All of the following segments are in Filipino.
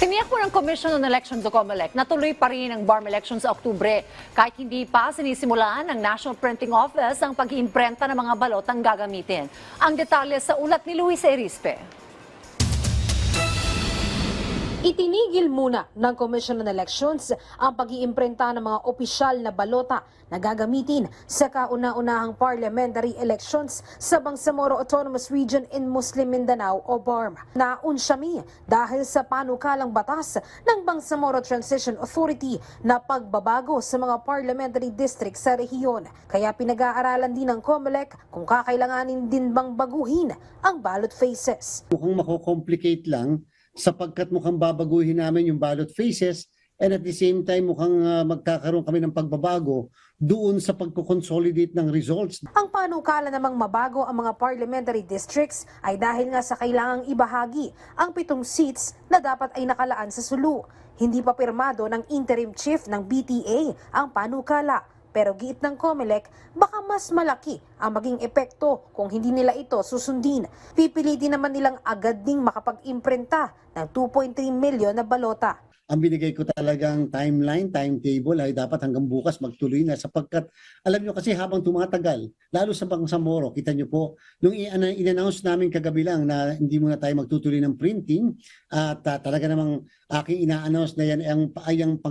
Tiniyak po ng Commission on Elections o COMELEC na tuloy pa rin ang BARM election sa Oktubre kahit hindi pa sinisimulan ng National Printing Office ang pag-iimprenta ng mga balotang gagamitin. Ang detalye sa ulat ni Luis Erispe. Itinigil muna ng Commission on Elections ang pag-iimprenta ng mga opisyal na balota na gagamitin sa kauna-unahang parliamentary elections sa Bangsamoro Autonomous Region in Muslim Mindanao o BARM. Naunsyami dahil sa panukalang batas ng Bangsamoro Transition Authority na pagbabago sa mga parliamentary district sa rehiyon. Kaya pinag-aaralan din ng COMELEC kung kakailanganin din bang baguhin ang ballot faces. Mukhang mako-complicate lang sapagkat mukhang babaguhin namin yung ballot faces and at the same time mukhang magkakaroon kami ng pagbabago doon sa pagko-consolidate ng results. Ang panukala namang mabago ang mga parliamentary districts ay dahil nga sa kailangang ibahagi ang 7 seats na dapat ay nakalaan sa Sulu. Hindi pa pirmado ng interim chief ng BTA ang panukala. Pero giit ng COMELEC, baka mas malaki ang maging epekto kung hindi nila ito susundin. Pipilitin naman nilang agad ding makapag-imprenta ng 2.3 milyon na balota. Ang binigay ko talagang timetable ay dapat hanggang bukas magtuloy na sapagkat alam nyo kasi habang tumatagal, lalo sa Bangsamoro, kita nyo po, nung in-announce namin kagabi lang na hindi muna tayo magtutuloy ng printing at talaga namang aking ina-announce na yan ay ang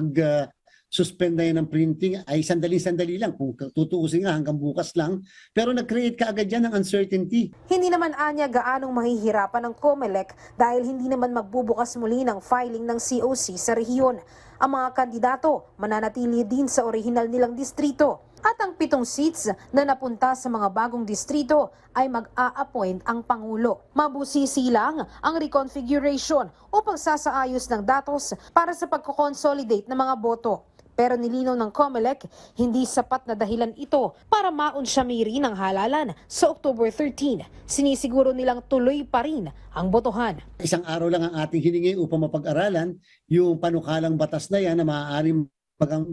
suspend na yan ng printing ay sandali-sandali lang kung tutuusin nga hanggang bukas lang pero nag-create ka agad yan ng uncertainty. Hindi naman anya gaanong mahihirapan ng COMELEC dahil hindi naman magbubukas muli ng filing ng COC sa rehiyon. Ang mga kandidato mananatili din sa orihinal nilang distrito at ang 7 seats na napunta sa mga bagong distrito ay mag-a-appoint ang Pangulo. Mabusisi lang ang reconfiguration o pagsasaayos ng datos para sa pagko-consolidate ng mga boto. Pero nilinaw ng COMELEC, hindi sapat na dahilan ito para maunsyami rin ang halalan sa October 13. Sinisiguro nilang tuloy pa rin ang botohan. Isang araw lang ang ating hiningi upang mapag-aralan yung panukalang batas na yan na maaaring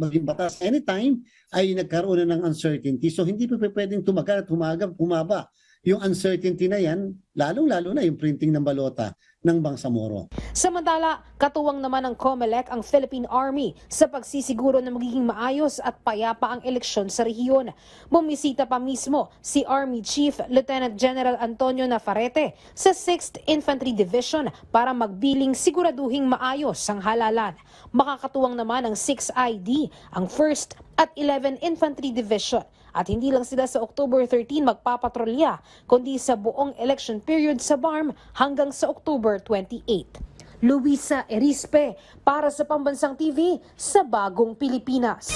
maging batas anytime ay nagkaroon na ng uncertainty. So hindi pa pwedeng tumagal at humaba. Yung uncertainty na yan, lalong-lalo na yung printing ng balota ng Bangsamoro. Samantala, katuwang naman ng COMELEC ang Philippine Army sa pagsisiguro na magiging maayos at payapa ang eleksyon sa rehiyon. Bumisita pa mismo si Army Chief Lieutenant General Antonio Nafarrete sa 6th Infantry Division para magbiling siguraduhing maayos ang halalan. Makakatuwang naman ang 6ID, ang 1st at 11 Infantry Division. At hindi lang sila sa October 13 magpapatrolya, kundi sa buong election period sa BARM hanggang sa October 28. Luisa Erispe para sa Pambansang TV sa Bagong Pilipinas.